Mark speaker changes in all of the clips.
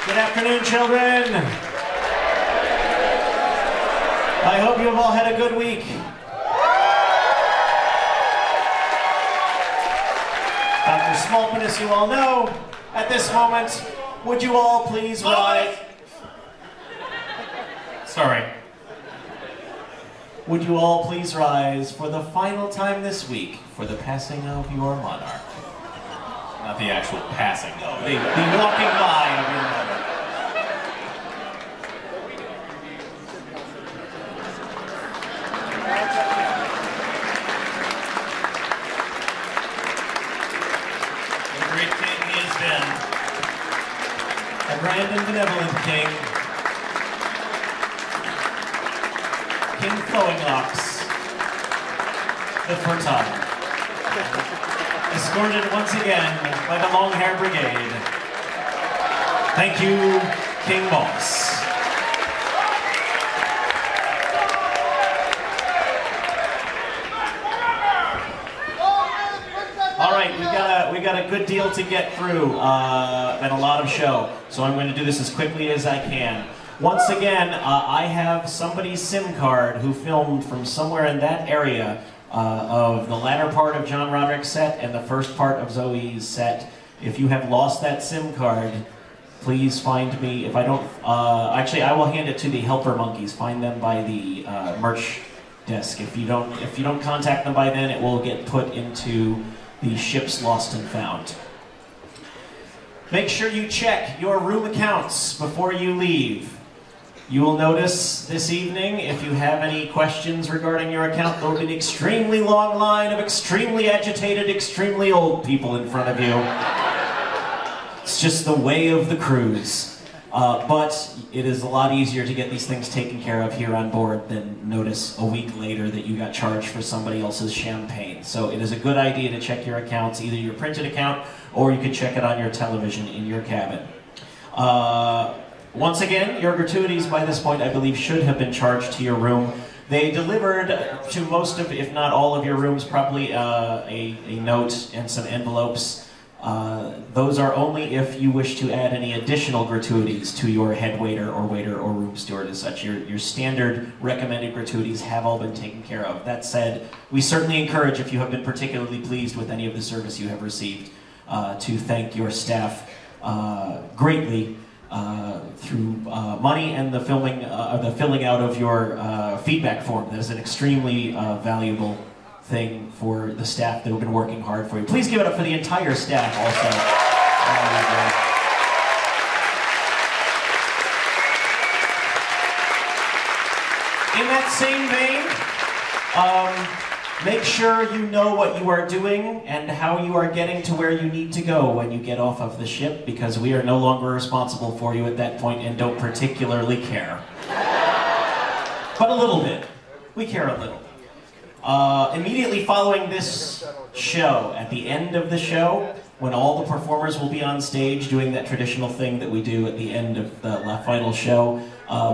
Speaker 1: Good afternoon, children. I hope you have all had a good week. Dr. Smolpin, as you all know, at this moment, would you all please rise? Sorry. Would you all please rise for the final time this week for the passing of your monarch? Not the actual passing, though. The walking by of your monarch. The great king he has been. A grand and benevolent king. King Flowing Locks. The fertile. Escorted once again by the Long Hair Brigade. Thank you, King Boss. All right, we got a good deal to get through and a lot of show, so I'm going to do this as quickly as I can. Once again, I have somebody's SIM card who filmed from somewhere in that area of the latter part of John Roderick's set and the first part of Zoe's set. If you have lost that SIM card, please find me. If I don't, actually, I will hand it to the helper monkeys. Find them by the merch desk. If you don't contact them by then, it will get put into the ship's lost and found. Make sure you check your room accounts before you leave. You will notice this evening, if you have any questions regarding your account, there will be an extremely long line of extremely agitated, extremely old people in front of you. It's just the way of the cruise. But it is a lot easier to get these things taken care of here on board than notice a week later that you got charged for somebody else's champagne. So it is a good idea to check your accounts, either your printed account or you can check it on your television in your cabin. Once again, your gratuities by this point, I believe, should have been charged to your room. They delivered to most of, if not all of your rooms, probably a note and some envelopes. Those are only if you wish to add any additional gratuities to your head waiter or room steward as such. Your standard recommended gratuities have all been taken care of. That said, we certainly encourage, if you have been particularly pleased with any of the service you have received, to thank your staff greatly through money and the filling out of your feedback form. That is an extremely valuable thing for the staff that have been working hard for you. Please give it up for the entire staff also. In that same vein, make sure you know what you are doing and how you are getting to where you need to go when you get off of the ship, because we are no longer responsible for you at that point and don't particularly care. But a little bit. We care a little. Immediately following this show, at the end of the show, when all the performers will be on stage doing that traditional thing that we do at the end of the final show,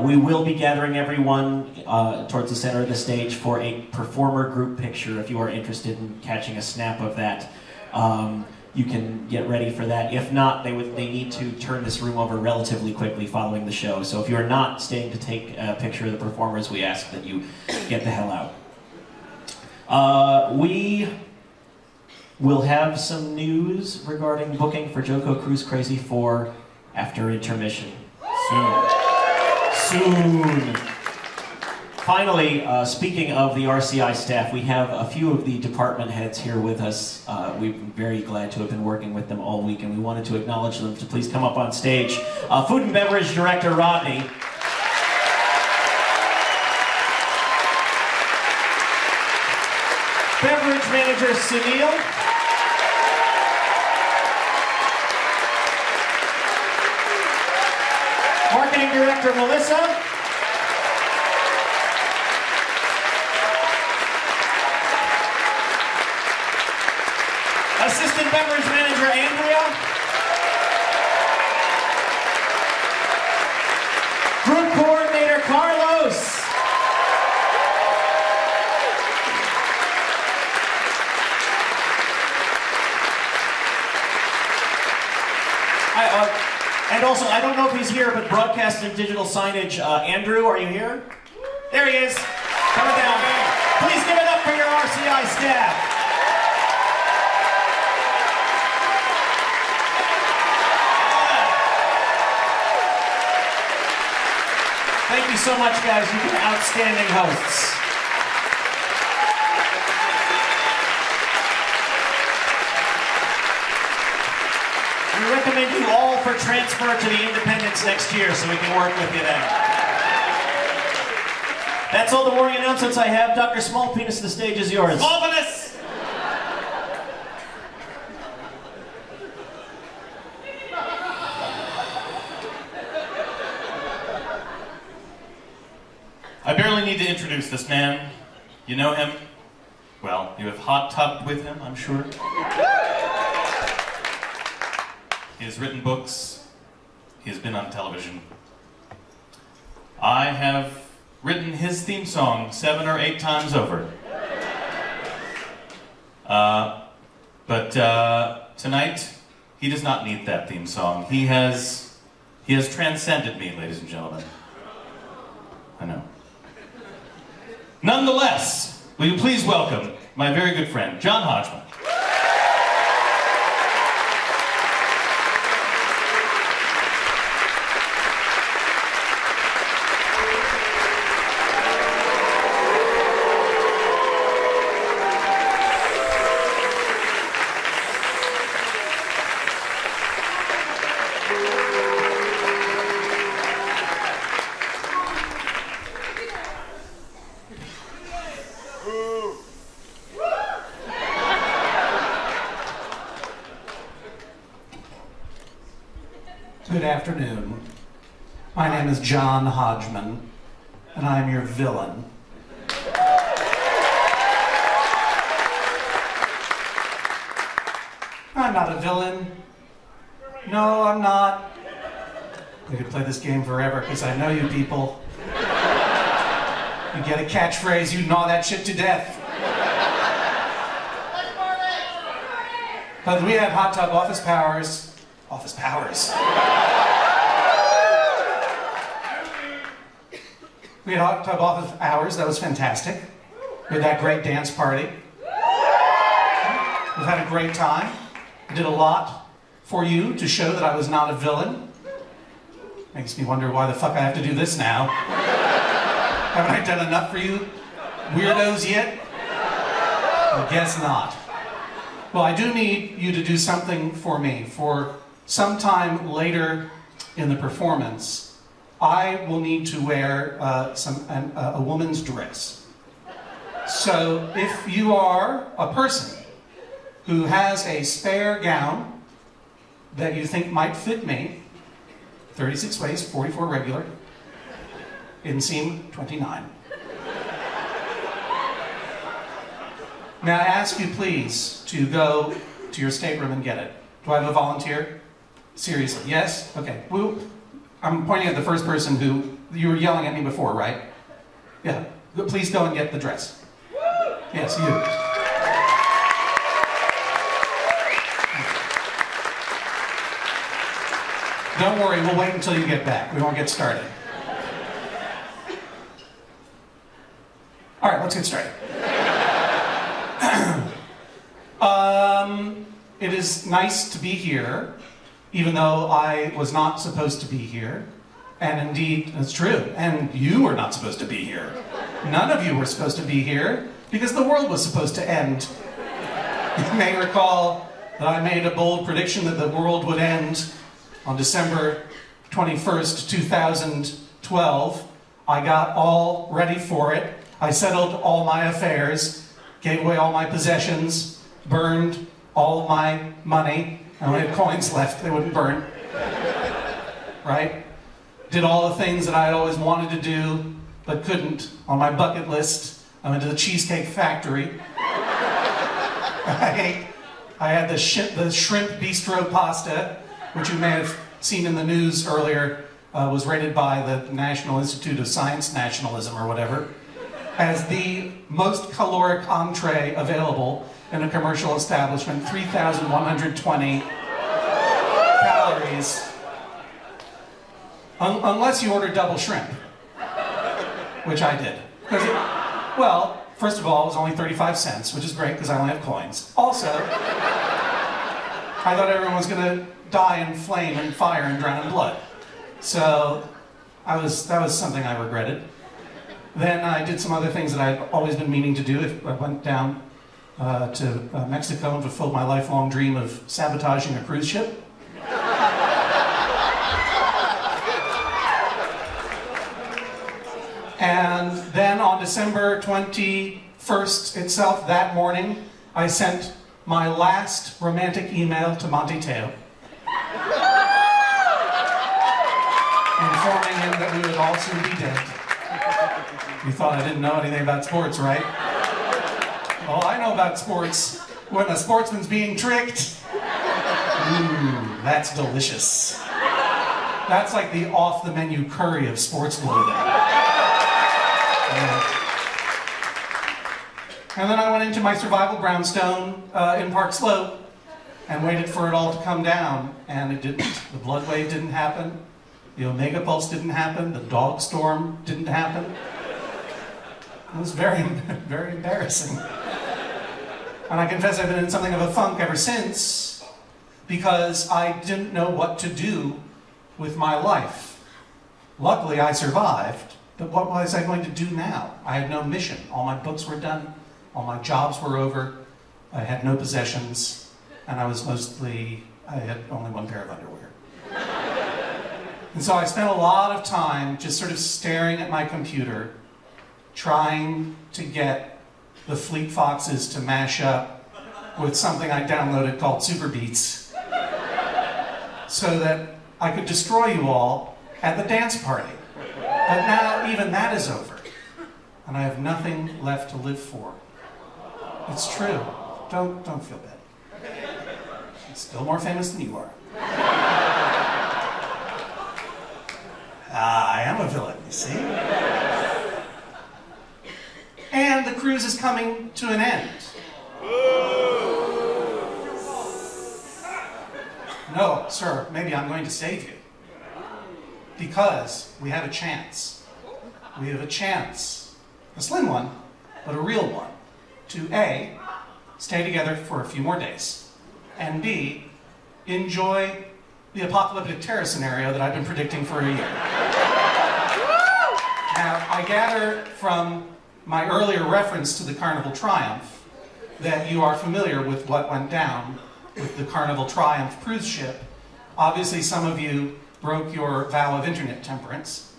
Speaker 1: we will be gathering everyone towards the center of the stage for a performer group picture. If you are interested in catching a snap of that, you can get ready for that. If not, they need to turn this room over relatively quickly following the show. So if you are not staying to take a picture of the performers, we ask that you get the hell out. We will have some news regarding booking for Joko Cruise Crazy 4 after intermission. Soon. Finally, speaking of the RCI staff, we have a few of the department heads here with us. We're very glad to have been working with them all week, and we wanted to acknowledge them to please come up on stage. Food and Beverage Director Rodney. Beverage Manager Sunil. Marketing Director Melissa. Assistant Beverage Manager Andrea. Group Coordinator Carlos. And also, I don't know if he's here, but broadcast and digital signage. Andrew, are you here? There he is. Coming down. Please give it up for your RCI staff. Thank you so much, guys. You've been outstanding hosts. We recommend you all for transfer to the Independents next year so we can work with you then. That's all the morning announcements I have. Dr. Small Penis, the stage is yours.
Speaker 2: Small Penis! I barely need to introduce this man. You know him. Well, you have hot tubbed with him, I'm sure. He has written books. He has been on television. I have written his theme song 7 or 8 times over. But tonight, he does not need that theme song. He has transcended me, ladies and gentlemen. I know. Nonetheless, will you please welcome my very good friend, John Hodgman.
Speaker 3: Good afternoon. My name is John Hodgman, and I am your villain. I'm not a villain. No, I'm not. We could play this game forever, because I know you people. You get a catchphrase, you gnaw that shit to death. But we had hot tub office powers. Office powers. We had hot tub office hours, that was fantastic. We had that great dance party. We've had a great time. I did a lot for you to show that I was not a villain. Makes me wonder why the fuck I have to do this now. Haven't I done enough for you weirdos yet? I guess not. Well, I do need you to do something for me. For sometime later in the performance, I will need to wear a woman's dress. So if you are a person who has a spare gown that you think might fit me, 36 waist, 44 regular, inseam 29. May I ask you please to go to your stateroom and get it? Do I have a volunteer? Seriously, yes? Okay. I'm pointing at the first person who, you were yelling at me before, right? Yeah. Please go and get the dress. Yes, you. Don't worry, we'll wait until you get back. We won't get started. All right, let's get started. It is nice to be here, even though I was not supposed to be here. And indeed, it's true. And you were not supposed to be here. None of you were supposed to be here, because the world was supposed to end. You may recall that I made a bold prediction that the world would end on December 21st, 2012. I got all ready for it. I settled all my affairs, gave away all my possessions, burned all my money. I only had coins left, they wouldn't burn. Right? Did all the things that I had always wanted to do, but couldn't on my bucket list. I went to the Cheesecake Factory. I had the shrimp bistro pasta, which you may have seen in the news earlier, was rated by the National Institute of Science Nationalism or whatever, as the most caloric entree available in a commercial establishment, 3,120 calories. Unless you order double shrimp, which I did. Well, first of all, it was only 35 cents, which is great because I only have coins. Also, I thought everyone was going to die in flame and fire and drown in blood. So that was something I regretted. Then I did some other things that I'd always been meaning to do. I went down to Mexico and fulfilled my lifelong dream of sabotaging a cruise ship. And then on December 21st itself, that morning, I sent my last romantic email to Monty Teo, informing him that we would all soon be dead. You thought I didn't know anything about sports, right? Well, I know about sports. When a sportsman's being tricked, that's delicious. That's like the off-the-menu curry of sports clothing. And then I went into my survival brownstone in Park Slope and waited for it all to come down, and it didn't. The blood wave didn't happen. The Omega Pulse didn't happen. The dog storm didn't happen. It was very, very embarrassing. And I confess I've been in something of a funk ever since because I didn't know what to do with my life. Luckily, I survived, but what was I going to do now? I had no mission. All my books were done. All my jobs were over. I had no possessions. And I had only one pair of underwear. And so I spent a lot of time just sort of staring at my computer, trying to get the Fleet Foxes to mash up with something I downloaded called Super Beats, so that I could destroy you all at the dance party. But now even that is over, and I have nothing left to live for. It's true. Don't feel bad. I'm still more famous than you are. I am a villain, you see? And the cruise is coming to an end. No, sir, maybe I'm going to save you. Because we have a chance. We have a chance, a slim one, but a real one, to A, stay together for a few more days, and B, enjoy the apocalyptic terror scenario that I've been predicting for a year. Now, I gather from my earlier reference to the Carnival Triumph that you are familiar with what went down with the Carnival Triumph cruise ship. Obviously, some of you broke your vow of internet temperance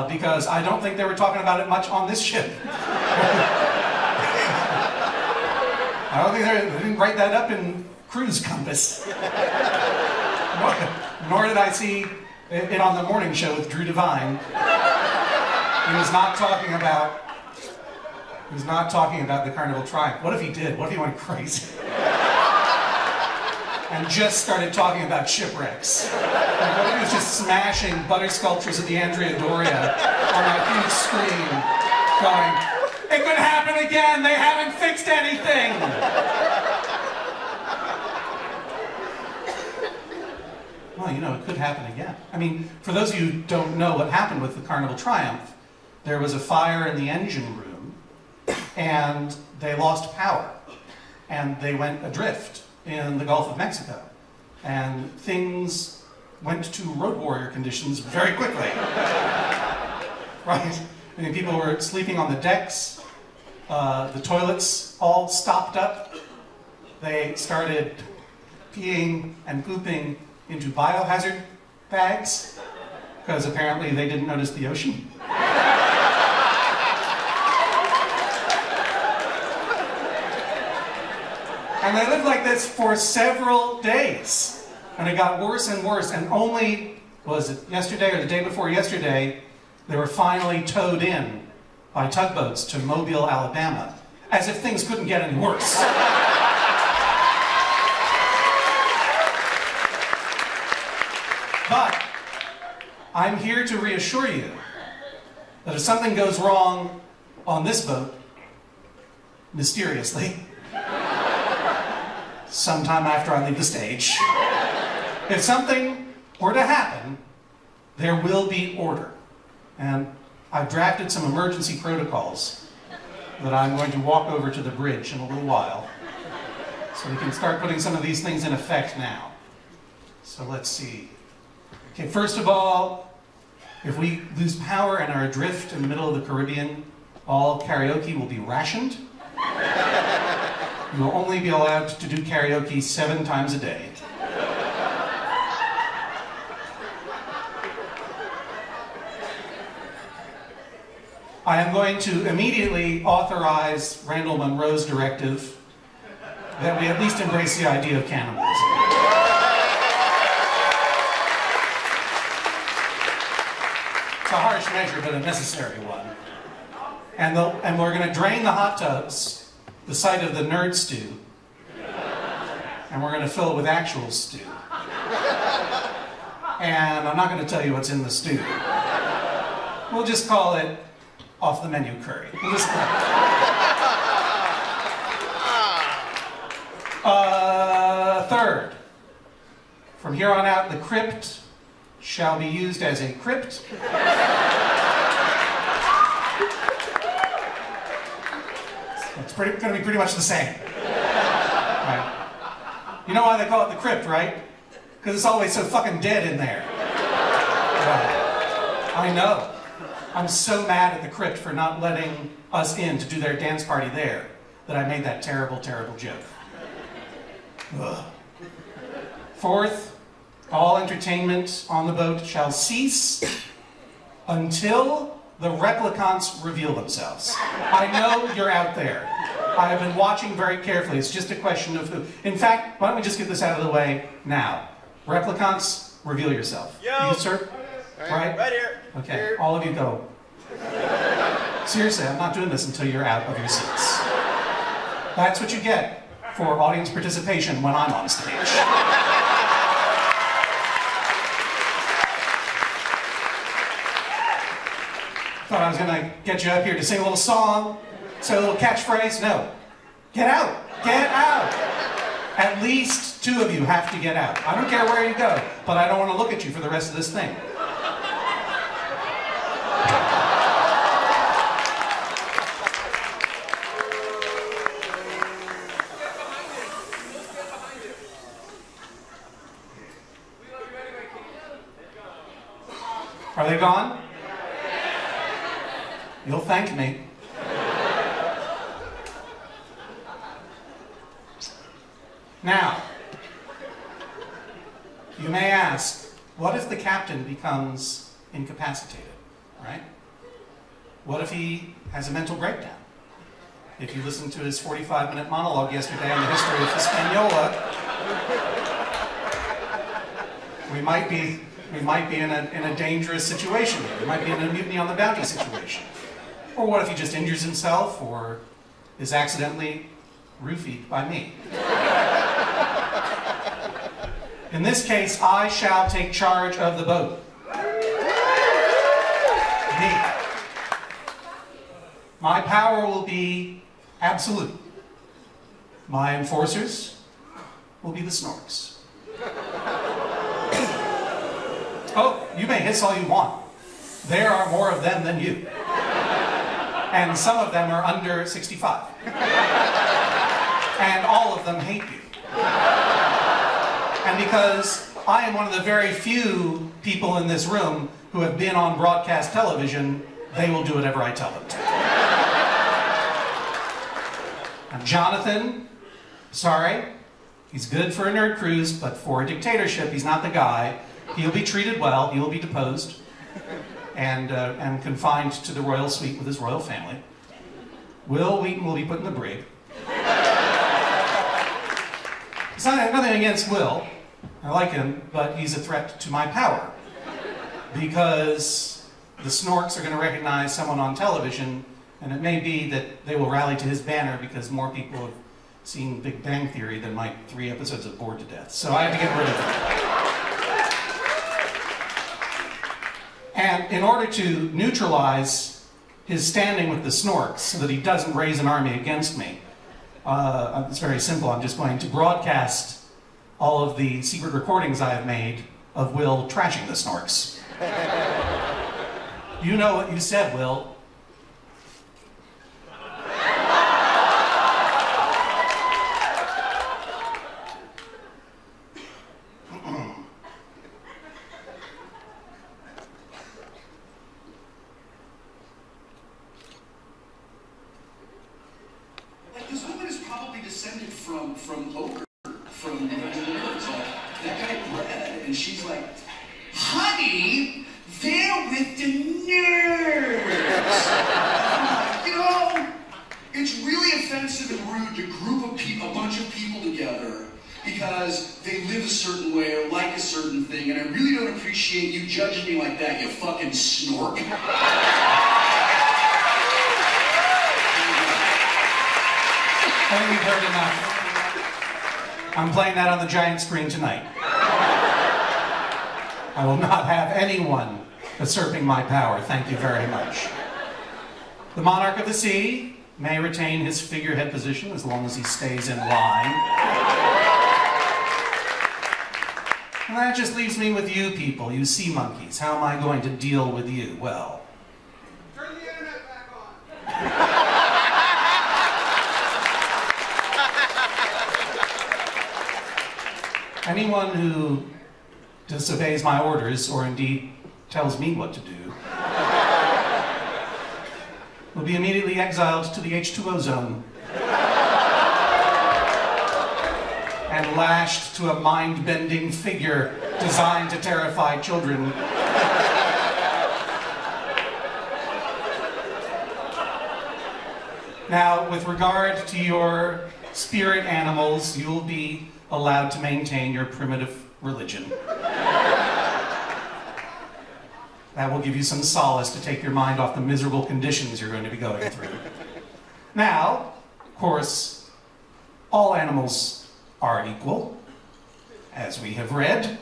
Speaker 3: because I don't think they were talking about it much on this ship. I don't think they didn't write that up in Cruise Compass. Nor did I see it on the morning show with Drew Devine. He was not talking about the Carnival Triumph. What if he did? What if he went crazy? And just started talking about shipwrecks? Like, what if he was just smashing butter sculptures of the Andrea Doria on a huge screen, going, "It could happen again, they haven't fixed anything!" Well, you know, it could happen again. I mean, for those of you who don't know what happened with the Carnival Triumph, there was a fire in the engine room, and they lost power, and they went adrift in the Gulf of Mexico, and things went to road warrior conditions very quickly. Right? I mean, people were sleeping on the decks, the toilets all stopped up, they started peeing and pooping into biohazard bags, because apparently they didn't notice the ocean. And they lived like this for several days. And it got worse and worse, and only, was it yesterday or the day before yesterday, they were finally towed in by tugboats to Mobile, Alabama, as if things couldn't get any worse. But I'm here to reassure you that if something goes wrong on this boat, mysteriously, sometime after I leave the stage, if something were to happen, there will be order. And I've drafted some emergency protocols that I'm going to walk over to the bridge in a little while. So we can start putting some of these things in effect now. So let's see. Okay, first of all, if we lose power and are adrift in the middle of the Caribbean, all karaoke will be rationed. You will only be allowed to do karaoke 7 times a day. I am going to immediately authorize Randall Munroe's directive that we at least embrace the idea of cannibalism. It's a harsh measure, but a necessary one. And we're going to drain the hot tubs, the site of the nerd stew, and we're going to fill it with actual stew. And I'm not going to tell you what's in the stew. We'll just call it off the menu curry. We'll just third, from here on out, the crypt shall be used as a crypt. It's going to be pretty much the same. Right. You know why they call it the crypt, right? Because it's always so fucking dead in there. Right. I know. I'm so mad at the crypt for not letting us in to do their dance party there that I made that terrible, terrible joke. Ugh. Fourth, all entertainment on the boat shall cease until the replicants reveal themselves. I know you're out there. I have been watching very carefully. It's just a question of who. In fact, why don't we just get this out of the way now? Replicants, reveal yourself.
Speaker 4: Yo!
Speaker 3: You, sir? Right?
Speaker 4: Right here.
Speaker 3: Okay,
Speaker 4: Here.
Speaker 3: all of you go. Seriously, I'm not doing this until you're out of your seats. That's what you get for audience participation when I'm on stage. Thought I was gonna get you up here to sing a little song, say a little catchphrase. No. Get out! Get out! At least 2 of you have to get out. I don't care where you go, but I don't want to look at you for the rest of this thing. Are they gone? You'll thank me. Now, you may ask, what if the captain becomes incapacitated, right? What if he has a mental breakdown? If you listen to his 45-minute monologue yesterday on the history of Hispaniola, we might be in a dangerous situation. We might be in a mutiny on the bounty situation. Or what if he just injures himself or is accidentally roofied by me? In this case, I shall take charge of the boat. Me. My power will be absolute. My enforcers will be the snorks. Oh, you may hiss all you want. There are more of them than you. And some of them are under 65. And all of them hate you. And because I am one of the very few people in this room who have been on broadcast television, they will do whatever I tell them to. And Jonathan, sorry, he's good for a nerd cruise, but for a dictatorship, he's not the guy. He'll be treated well, he will be deposed, and confined to the royal suite with his royal family. Will Wheaton will be put in the brig. It's nothing against Will. I like him, but he's a threat to my power. Because the snorks are going to recognize someone on television, and it may be that they will rally to his banner because more people have seen Big Bang Theory than my 3 episodes of Bored to Death. So I have to get rid of him. And in order to neutralize his standing with the snorks so that he doesn't raise an army against me, it's very simple. I'm just going to broadcast all of the secret recordings I have made of Will trashing the snorks. You know what you said, Will.
Speaker 4: Like, this woman is probably descended from Ogre, from the Nerds. Like, that guy Brad, and she's like, honey, they're with the nerds. You know, it's really offensive and rude to group a bunch of people together because they live a certain way or like a certain thing, and I really don't appreciate you judging me like that, you fucking snork.
Speaker 3: I think we've heard enough. I'm playing that on the giant screen tonight. I will not have anyone usurping my power. Thank you very much. The monarch of the sea may retain his figurehead position as long as he stays in line. And that just leaves me with you people, you sea monkeys. How am I going to deal with you? Well,
Speaker 5: Turn the internet back on.
Speaker 3: anyone who disobeys my orders, or indeed tells me what to do, will be immediately exiled to the H2O zone and lashed to a mind-bending figure designed to terrify children. Now, with regard to your spirit animals, you'll be allowed to maintain your primitive religion. That will give you some solace to take your mind off the miserable conditions you're going to be going through. Now, of course, all animals are equal, as we have read.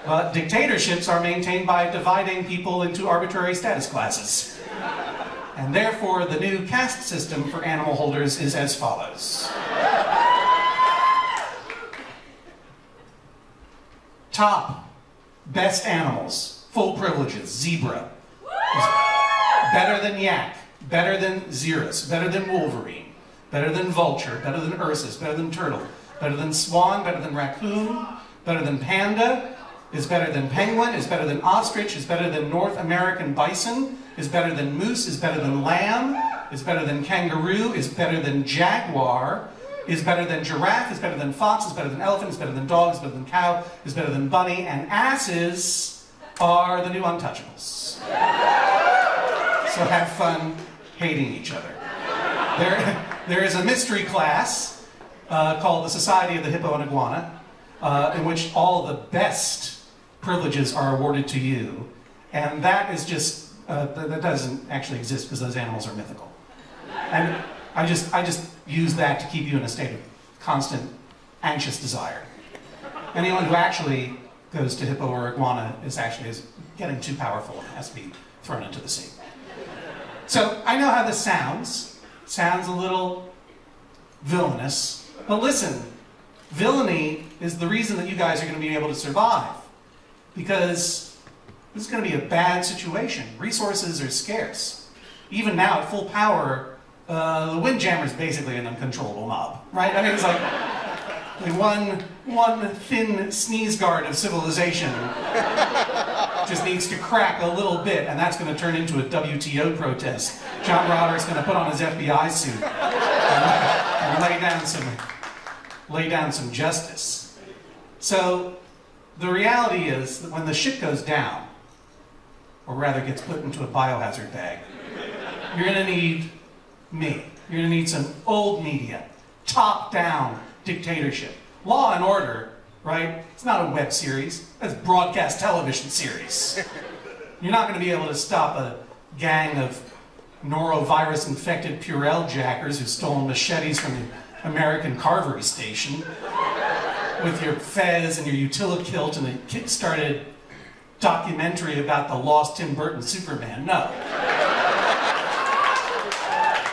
Speaker 3: But dictatorships are maintained by dividing people into arbitrary status classes. And therefore, the new caste system for animal holders is as follows. Top, best animals, full privileges, zebra. Better than yak, better than xerus, better than wolverine, better than vulture, better than ursus, better than turtle, better than swan, better than raccoon, better than panda, is better than penguin, is better than ostrich, is better than North American bison, is better than moose, is better than lamb, is better than kangaroo, is better than jaguar, is better than giraffe, is better than fox, is better than elephant, is better than dog, is better than cow, is better than bunny, and asses are the new untouchables. So have fun hating each other. There is a mystery class called the Society of the Hippo and Iguana, in which all of the best privileges are awarded to you, and that is just, that doesn't actually exist because those animals are mythical. And I just use that to keep you in a state of constant, anxious desire. Anyone who actually goes to hippo or iguana is getting too powerful and has to be thrown into the sea. So I know how this sounds. Sounds a little villainous. But listen, villainy is the reason that you guys are going to be able to survive. Because this is going to be a bad situation. Resources are scarce. Even now, at full power, the Windjammer is basically an uncontrollable mob, right? I mean, it's like one thin sneeze guard of civilization just needs to crack a little bit, and that's going to turn into a WTO protest. John Roderick's going to put on his FBI suit and lay down some justice. So the reality is that when the shit goes down, or rather gets put into a biohazard bag, you're going to need me. You're going to need some old media, top-down dictatorship. Law and Order, right? It's not a web series. It's a broadcast television series. You're not going to be able to stop a gang of norovirus-infected Purell jackers who've stolen machetes from the American Carvery Station with your fez and your utilikilt and a kick-started documentary about the lost Tim Burton Superman. No.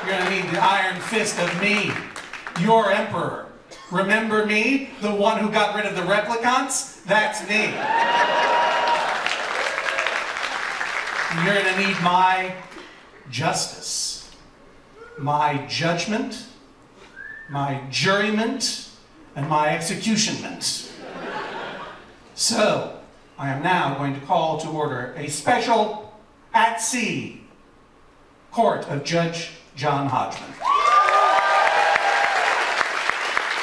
Speaker 3: You're going to need the iron fist of me, your emperor. Remember me? The one who got rid of the replicants? That's me. You're going to need my justice, my judgment, my juryment, and my executionment. So, I am now going to call to order a special at-sea court of Judge John Hodgman.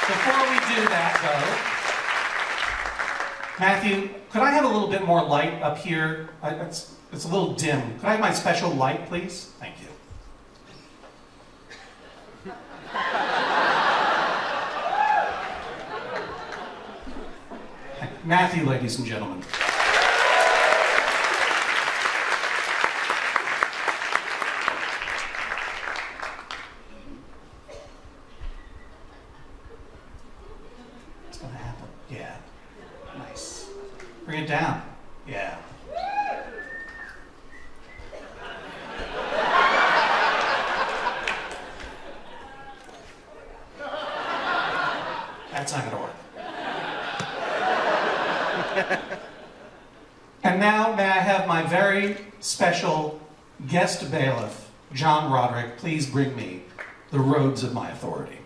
Speaker 3: Before we do that, though, Matthew, could I have a little bit more light up here? It's a little dim. Could I have my special light, please? Thank you. Matthew, ladies and gentlemen. What's going to happen? Yeah. Nice. Bring it down. Yeah. That's not going to work. And now, may I have my very special guest bailiff, John Roderick, please bring me the robes of my authority.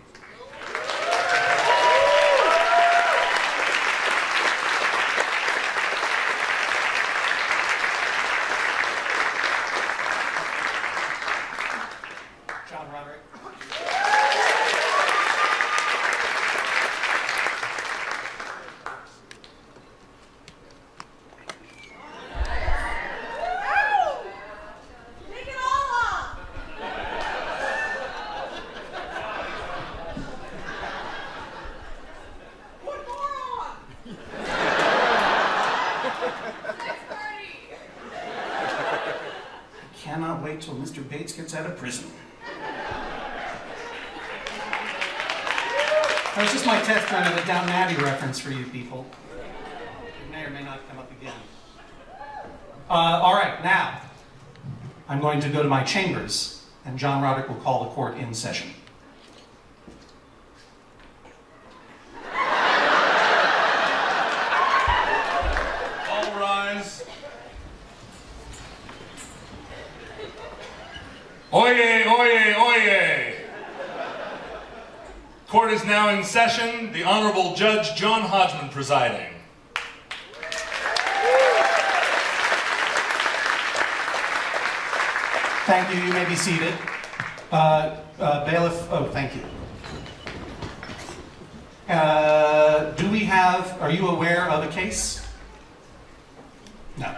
Speaker 3: John Roderick. Cannot wait till Mr. Bates gets out of prison. That was just my test run of a Down Abbey reference for you people. It may or may not come up again. All right, now I'm going to go to my chambers, and John Roderick will call the court in session.
Speaker 6: All rise. Oyez, oyez, oyez! Court is now in session. The Honorable Judge John Hodgman presiding.
Speaker 3: Thank you. You may be seated. Bailiff, oh, thank you. Are you aware of a case? No.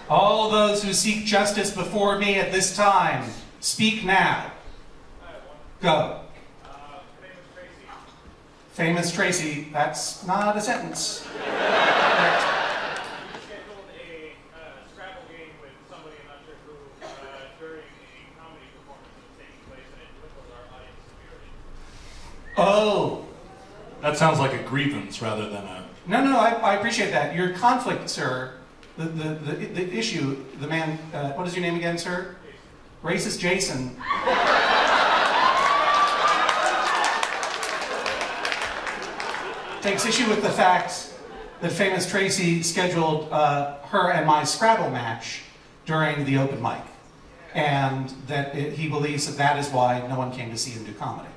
Speaker 3: All those who seek justice before me at this time, speak now. Go. Famous Tracy, that's not a sentence.
Speaker 5: Scheduled a Scrabble game with somebody, I'm not sure who, during a comedy performance that was taking place, and it dwindled our audience severely.
Speaker 3: Oh.
Speaker 6: That sounds like a grievance rather than a...
Speaker 3: No, I appreciate that. Your conflict, sir, the issue, the man, what is your name again, sir? Racist Jason. Takes issue with the fact that Famous Tracy scheduled her and my Scrabble match during the open mic. And that he believes that that is why no one came to see him do comedy.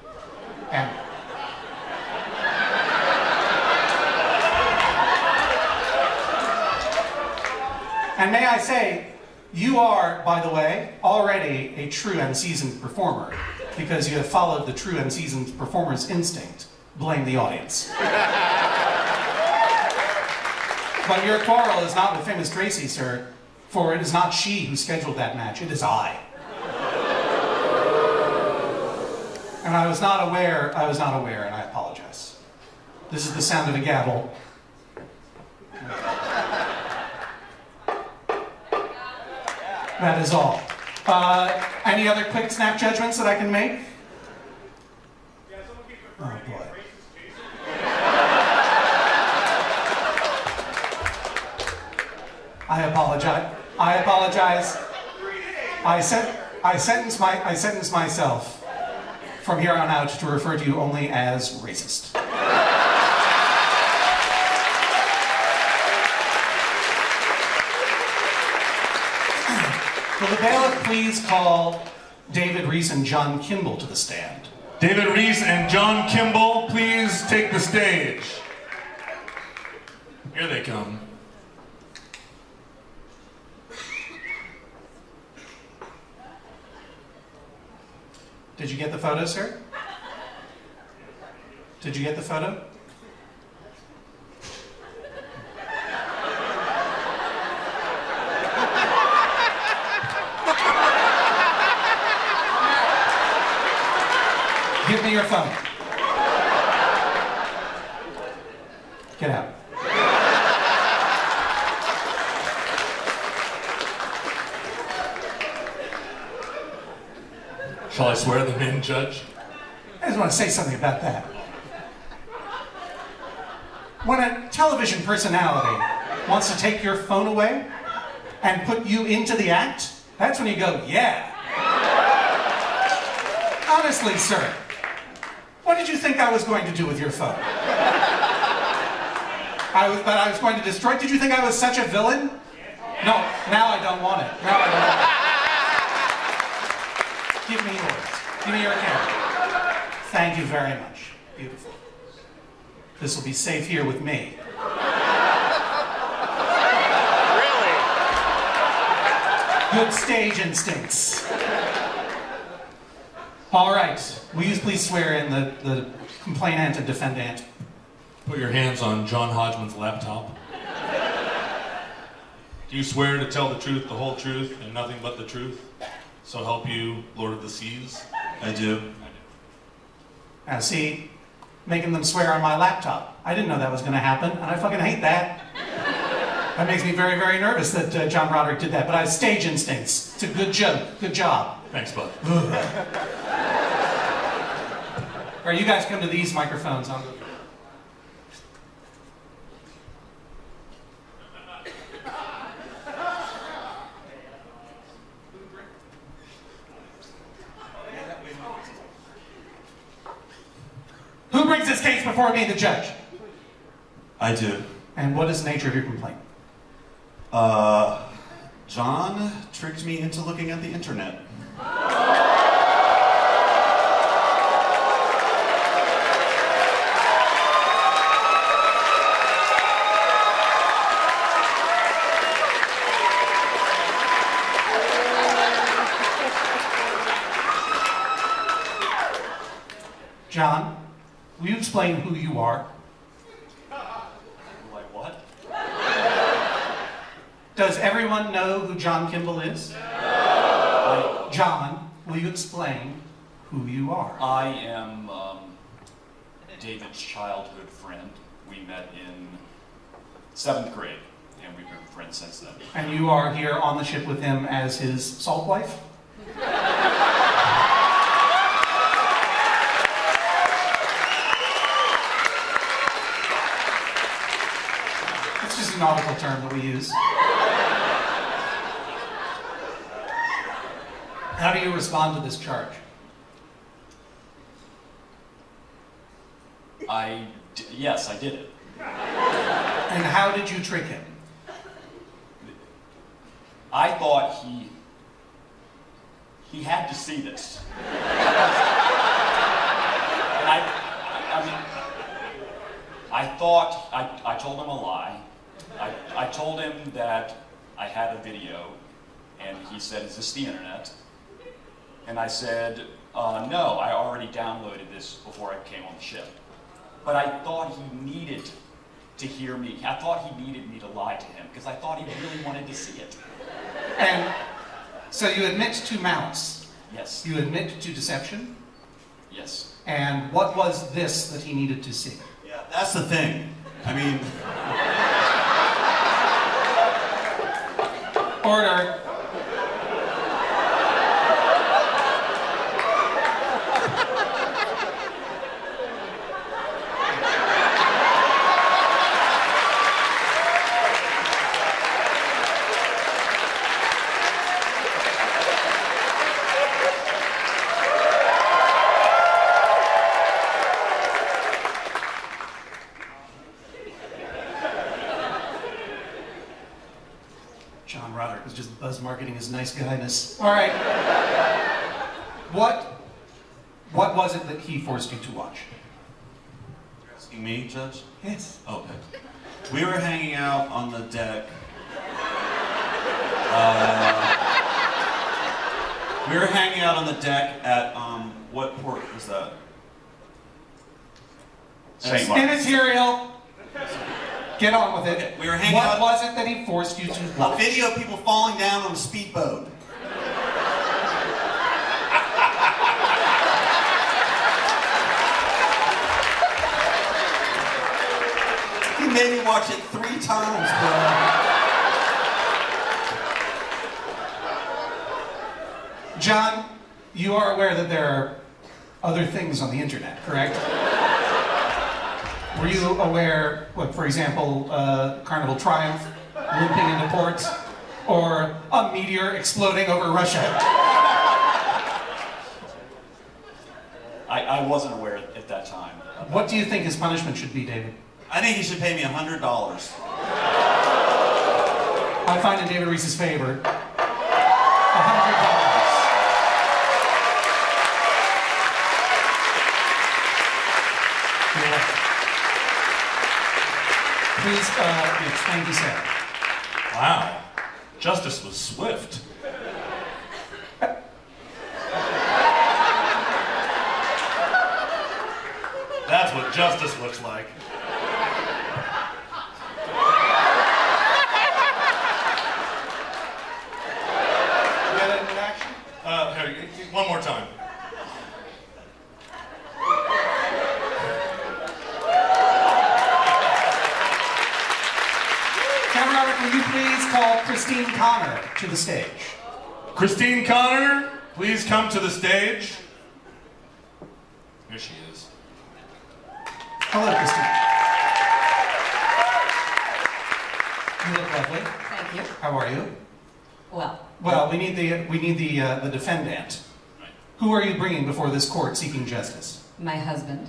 Speaker 3: And may I say, you are, by the way, already a true and seasoned performer because you have followed the true and seasoned performer's instinct. Blame the audience. But your quarrel is not with Famous Tracy, sir, for it is not she who scheduled that match, it is I. And I was not aware, and I apologize. This is the sound of a gavel. That is all. Any other quick snap judgments that I can make?
Speaker 5: Yeah, someone keeps referring to you as racist Jason.
Speaker 3: I apologize. I sentence myself from here on out to refer to you only as racist. Will the bailiff please call David Reese and John Kimball to the stand?
Speaker 6: David Reese and John Kimball, please take the stage. Here they come.
Speaker 3: Did you get the photo, sir? Did you get the photo? Give me your phone. Get out.
Speaker 6: Shall I swear them in, Judge?
Speaker 3: I just want to say something about that. When a television personality wants to take your phone away and put you into the act, that's when you go, yeah. Honestly, sir, what did you think I was going to do with your phone? I was going to destroy it? Did you think I was such a villain? No, now I don't want it. Now I don't want it. Give me yours. Give me your camera. Thank you very much. Beautiful. This will be safe here with me.
Speaker 5: Really?
Speaker 3: Good stage instincts. All right. Will you please swear in the complainant and defendant?
Speaker 6: Put your hands on John Hodgman's laptop. Do you swear to tell the truth, the whole truth, and nothing but the truth? So help you, Lord of the Seas?
Speaker 7: I do.
Speaker 3: Now see, making them swear on my laptop. I didn't know that was going to happen, and I fucking hate that. That makes me very, very nervous that John Roderick did that, but I have stage instincts. It's a good joke. Good job.
Speaker 6: Thanks, bud.
Speaker 3: All right, you guys come to these microphones. Who brings this case before me, the judge?
Speaker 7: I do.
Speaker 3: And what is the nature of your complaint?
Speaker 7: John tricked me into looking at the internet.
Speaker 3: John, will you explain who you are?
Speaker 7: Like what?
Speaker 3: Does everyone know who John Kimball is? John, will you explain who you are?
Speaker 8: I am David's childhood friend. We met in 7th grade, and we've been friends since then.
Speaker 3: And you are here on the ship with him as his salt wife? It's just a nautical term that we use. How do you respond to this charge?
Speaker 8: Yes, I did it.
Speaker 3: And how did you trick him?
Speaker 8: I thought he had to see this. And I told him a lie. I told him that I had a video, and he said, "Is this the internet?" And I said, "No, I already downloaded this before I came on the ship." But I thought he needed to hear me. I thought he needed me to lie to him, because I thought he really wanted to see it.
Speaker 3: And so you admit to malice.
Speaker 8: Yes.
Speaker 3: You admit to deception.
Speaker 8: Yes.
Speaker 3: And what was this that he needed to see?
Speaker 7: Yeah, that's the thing. I mean,
Speaker 3: Order. John Roderick was just buzz marketing his nice guyness. All right. What was it that he forced you to watch?
Speaker 7: You're asking me, Judge?
Speaker 3: Yes.
Speaker 7: Okay. We were hanging out on the deck. We were hanging out on the deck at, what port was that?
Speaker 2: St. Mark's.
Speaker 3: Immaterial. Get on with it.
Speaker 7: Okay, we were hanging out.
Speaker 3: What was it that he forced you to
Speaker 7: A
Speaker 3: watch?
Speaker 7: video of people falling down on a speedboat. He made me watch it 3 times, bro.
Speaker 3: John, you are aware that there are other things on the internet, correct? Were you aware, like, for example, Carnival Triumph limping into ports, or a meteor exploding over Russia?
Speaker 8: I wasn't aware at that time.
Speaker 3: What do you think his punishment should be, David?
Speaker 7: I think he should pay me $100.
Speaker 3: I find in David Reese's favor, $100. Please explain to Sarah.
Speaker 6: Wow. Justice was swift. That's what justice looks like.
Speaker 3: Get it in action?
Speaker 6: Here, one more time.
Speaker 3: Camera operator, will you please call Christine Connor to the stage?
Speaker 6: Christine Connor, please come to the stage. Here she is.
Speaker 3: Hello, Christine. You look lovely.
Speaker 9: Thank you.
Speaker 3: How are you?
Speaker 9: Well,
Speaker 3: We need the defendant. Who are you bringing before this court seeking justice?
Speaker 9: my husband,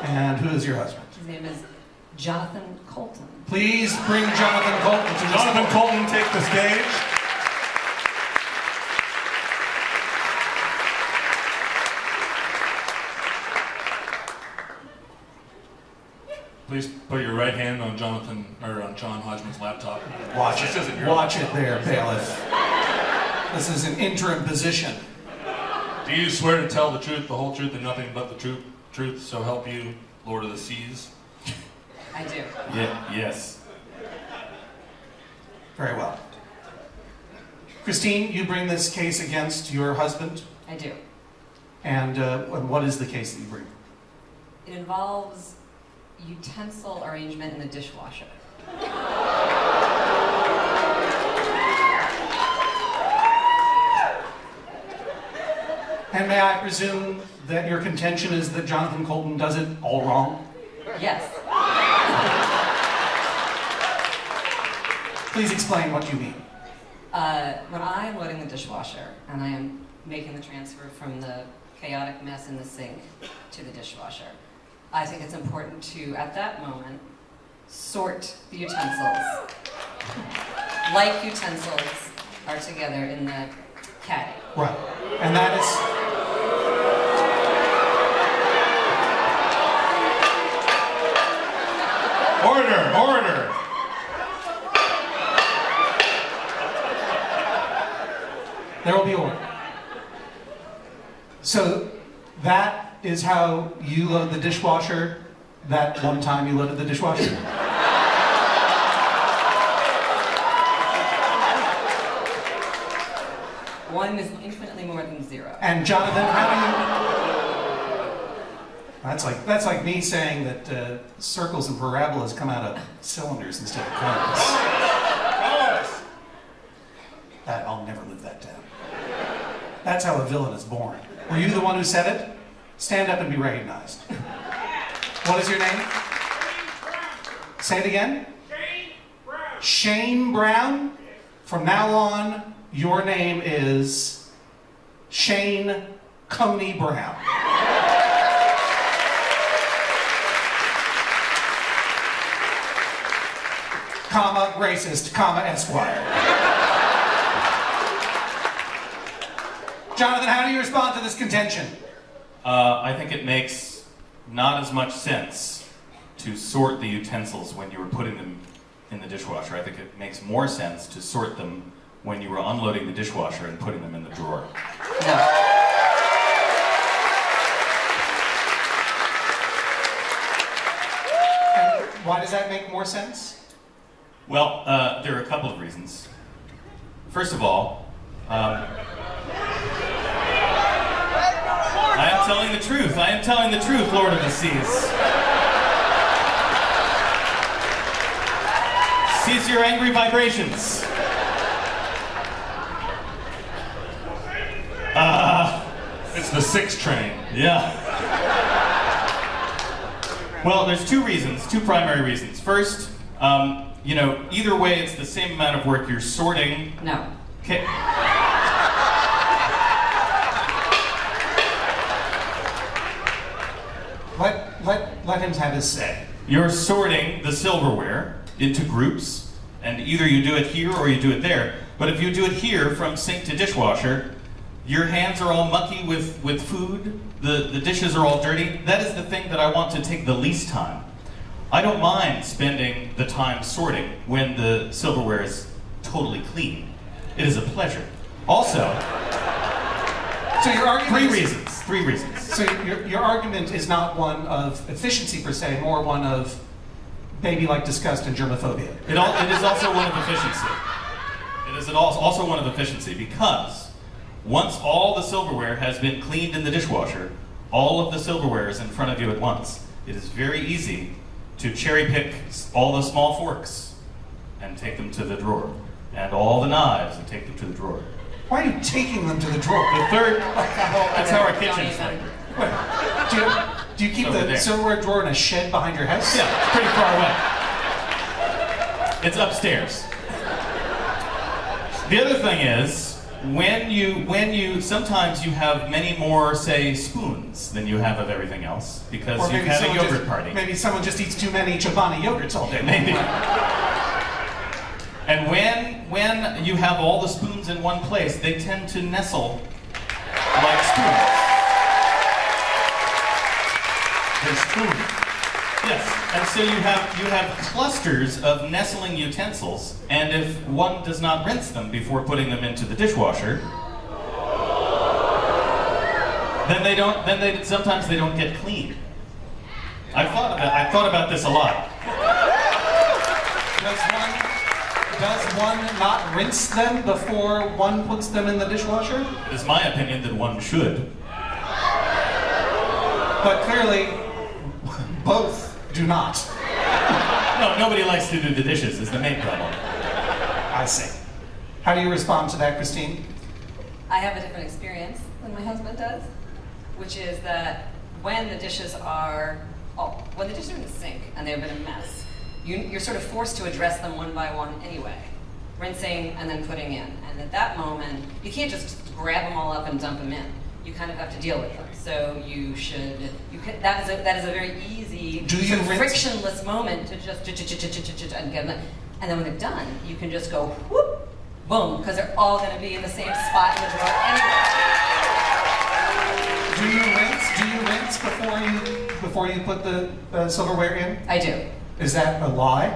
Speaker 3: And who is your husband?
Speaker 9: his name is Jonathan Colton.
Speaker 3: Please bring Jonathan Colton to this
Speaker 6: Jonathan
Speaker 3: court.
Speaker 6: Colton, take the stage. Please put your right hand on John Hodgman's laptop.
Speaker 3: Watch
Speaker 6: This isn't
Speaker 3: it.
Speaker 6: your
Speaker 3: Watch it
Speaker 6: laptop.
Speaker 3: there, bailiff. This is an interim position.
Speaker 6: Do you swear to tell the truth, the whole truth, and nothing but the truth, so help you, Lord of the Seas?
Speaker 9: I do.
Speaker 2: Yes.
Speaker 3: Very well. Christine, you bring this case against your husband,
Speaker 9: I do.
Speaker 3: and what is the case that you bring?
Speaker 9: It involves utensil arrangement in the dishwasher.
Speaker 3: And may I presume that your contention is that Jonathan Colton does it all wrong?
Speaker 9: Yes.
Speaker 3: Please explain what you mean.
Speaker 9: When I am loading the dishwasher and I am making the transfer from the chaotic mess in the sink to the dishwasher, I think it's important to, at that moment, sort the utensils. Like utensils are together in the caddy.
Speaker 3: Right. And that is...
Speaker 6: Order!
Speaker 3: There will be order. So that is how you load the dishwasher that one time you loaded the dishwasher?
Speaker 9: One is infinitely more than zero.
Speaker 3: And Jonathan, how do you... That's like me saying that circles and parabolas come out of cylinders instead of cones. I'll never live that down. That's how a villain is born. Were you the one who said it? Stand up and be recognized. What is your name? Say it again. Shane Brown? From now on, your name is Shane Coney Brown. comma, racist, comma, Esquire. Jonathan, how do you respond to this contention?
Speaker 2: I think it makes not as much sense to sort the utensils when you were putting them in the dishwasher. I think it makes more sense to sort them when you were unloading the dishwasher and putting them in the drawer.
Speaker 9: No.
Speaker 3: And why does that make more sense?
Speaker 2: Well, there are a couple of reasons. First of all, I am telling the truth. I am telling the truth, Lord of the Seas. Cease your angry vibrations.
Speaker 6: It's the 6 train.
Speaker 2: Yeah. Well, there's two reasons, two primary reasons. First, you know, either way, it's the same amount of work. You're sorting.
Speaker 9: No.
Speaker 2: Okay.
Speaker 3: Let him have his say.
Speaker 2: You're sorting the silverware into groups, and either you do it here or you do it there. But if you do it here from sink to dishwasher, your hands are all mucky with food, the dishes are all dirty. That is the thing that I want to take the least time. I don't mind spending the time sorting when the silverware is totally clean. It is a pleasure. Also,
Speaker 3: So your argument
Speaker 2: three reasons.
Speaker 3: So your argument is not one of efficiency per se, more one of baby-like disgust and germophobia.
Speaker 2: It is also one of efficiency. It is also one of efficiency because once all the silverware has been cleaned in the dishwasher, all of the silverware is in front of you at once. It is very easy to cherry pick all the small forks and take them to the drawer, and all the knives and take them to the drawer.
Speaker 3: Why are you taking them to the drawer?
Speaker 2: The third, that's how our kitchen's like.
Speaker 3: Wait, do you keep
Speaker 2: Over
Speaker 3: the
Speaker 2: there.
Speaker 3: silverware drawer in a shed behind your house?
Speaker 2: Yeah, it's pretty far away. It's upstairs. The other thing is, when you sometimes you have many more, say, spoons than you have of everything else because
Speaker 3: Or
Speaker 2: you've
Speaker 3: maybe
Speaker 2: had a
Speaker 3: someone
Speaker 2: yogurt party.
Speaker 3: Maybe someone just eats too many Chobani yogurts all day.
Speaker 2: Maybe. And when you have all the spoons in one place, they tend to nestle like spoons. They're spoons. Yes. And so you have clusters of nestling utensils, and if one does not rinse them before putting them into the dishwasher, then sometimes they don't get clean. I've thought about this a lot.
Speaker 3: Does one not rinse them before one puts them in the dishwasher?
Speaker 2: It is my opinion that one should.
Speaker 3: But clearly, both do not.
Speaker 2: No, nobody likes to do the dishes is the main problem.
Speaker 3: I see. How do you respond to that, Christine?
Speaker 9: I have a different experience than my husband does, which is that when the dishes are in the sink and they've been a mess, you're sort of forced to address them one by one anyway, rinsing and then putting in. And at that moment, you can't just grab them all up and dump them in. You kind of have to deal with them. So that is a very easy, sort of frictionless moment to just and get them. And then when they're done, you can just go whoop, boom, because they're all going to be in the same spot in the drawer anyway.
Speaker 3: Do you rinse before you put the silverware in?
Speaker 9: I do.
Speaker 3: Is that a lie?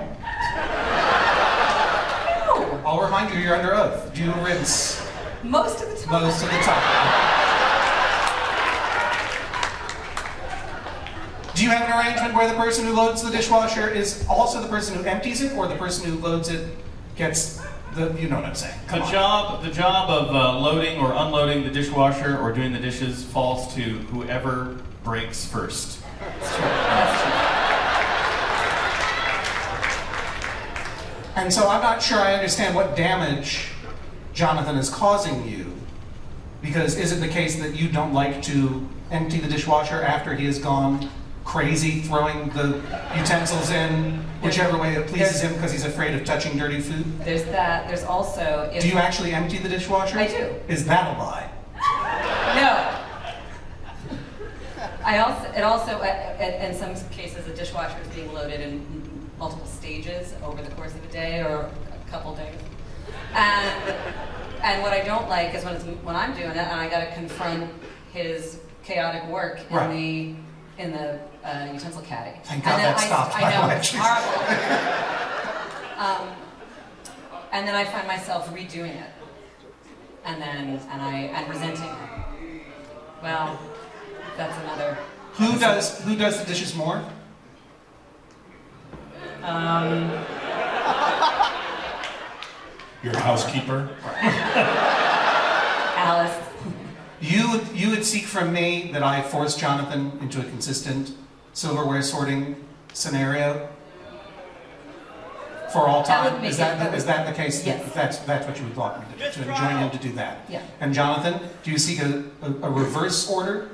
Speaker 9: No.
Speaker 3: I'll remind you, you're under oath. Do you rinse?
Speaker 9: Most of the time.
Speaker 3: Most of the time. Do you have an arrangement where the person who loads the dishwasher is also the person who empties it, or the person who loads it gets the, you know what I'm saying?
Speaker 2: The job of loading or unloading the dishwasher or doing the dishes falls to whoever breaks first.
Speaker 9: That's true. That's true.
Speaker 3: And so I'm not sure I understand what damage Jonathan is causing you, because is it the case that you don't like to empty the dishwasher after he has gone crazy throwing the utensils in whichever way it pleases him because he's afraid of touching dirty food?
Speaker 9: There's that. There's also...
Speaker 3: Do you actually empty the dishwasher?
Speaker 9: I do.
Speaker 3: Is that a lie?
Speaker 9: No. In some cases, the dishwasher is being loaded and multiple stages over the course of a day or a couple days. And what I don't like is when I'm doing it and I got to confront his chaotic work in the utensil caddy.
Speaker 3: Thank God that stopped.
Speaker 9: I know, it's horrible. And then I find myself redoing it, and resenting it. Well, that's another.
Speaker 3: Who does the dishes more?
Speaker 6: Your housekeeper.
Speaker 9: Alice.
Speaker 3: You would seek from me that I force Jonathan into a consistent silverware sorting scenario for all time. Is that the case?
Speaker 9: Yes.
Speaker 3: That's what you would want me to enjoin him to do that.
Speaker 9: Yeah.
Speaker 3: And Jonathan, do you seek a reverse order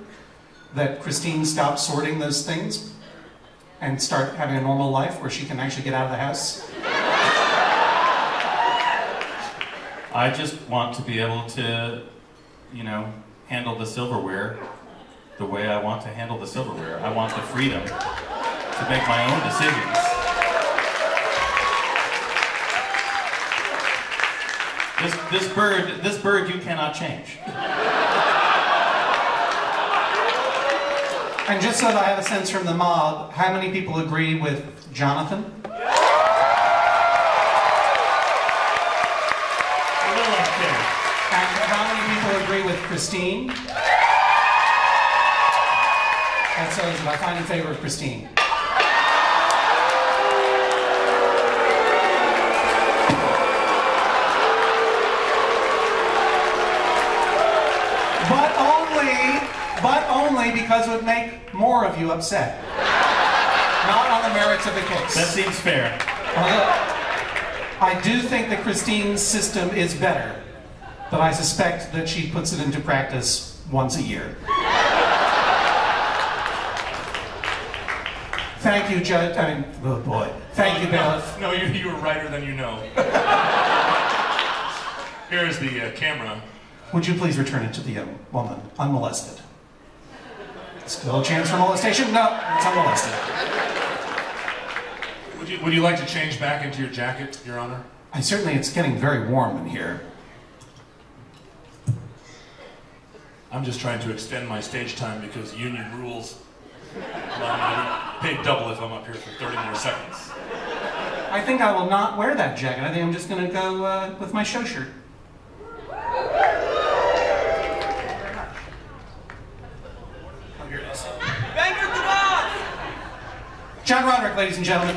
Speaker 3: that Christine stops sorting those things and start having a normal life where she can actually get out of the house?
Speaker 2: I just want to be able to, handle the silverware the way I want to handle the silverware. I want the freedom to make my own decisions. This bird you cannot change.
Speaker 3: And just so that I have a sense from the mob, how many people agree with Jonathan? And how many people agree with Christine? And so is it. I find in favor of Christine. But only because it would make more of you upset. Not on the merits of the case.
Speaker 2: That seems fair.
Speaker 3: I do think that Christine's system is better, but I suspect that she puts it into practice once a year. Thank you, Judge. Oh boy. Thank you, bailiff.
Speaker 6: No, you were righter than you know. Here's the camera.
Speaker 3: Would you please return it to the woman, unmolested? Still a chance for molestation? No, it's unmolested.
Speaker 6: Would you like to change back into your jacket, Your Honor?
Speaker 3: It's getting very warm in here.
Speaker 6: I'm just trying to extend my stage time because union rules allow me to be paid double if I'm up here for 30 more seconds.
Speaker 3: I think I will not wear that jacket. I think I'm just going to go with my show shirt.
Speaker 10: Thank you, John!
Speaker 3: John Roderick, ladies and gentlemen.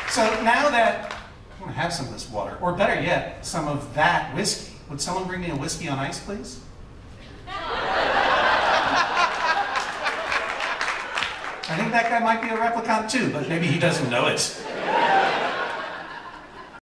Speaker 3: So now that I'm going to have some of this water, or better yet, some of that whiskey. Would someone bring me a whiskey on ice, please? I think that guy might be a replicant too, but maybe he doesn't know it.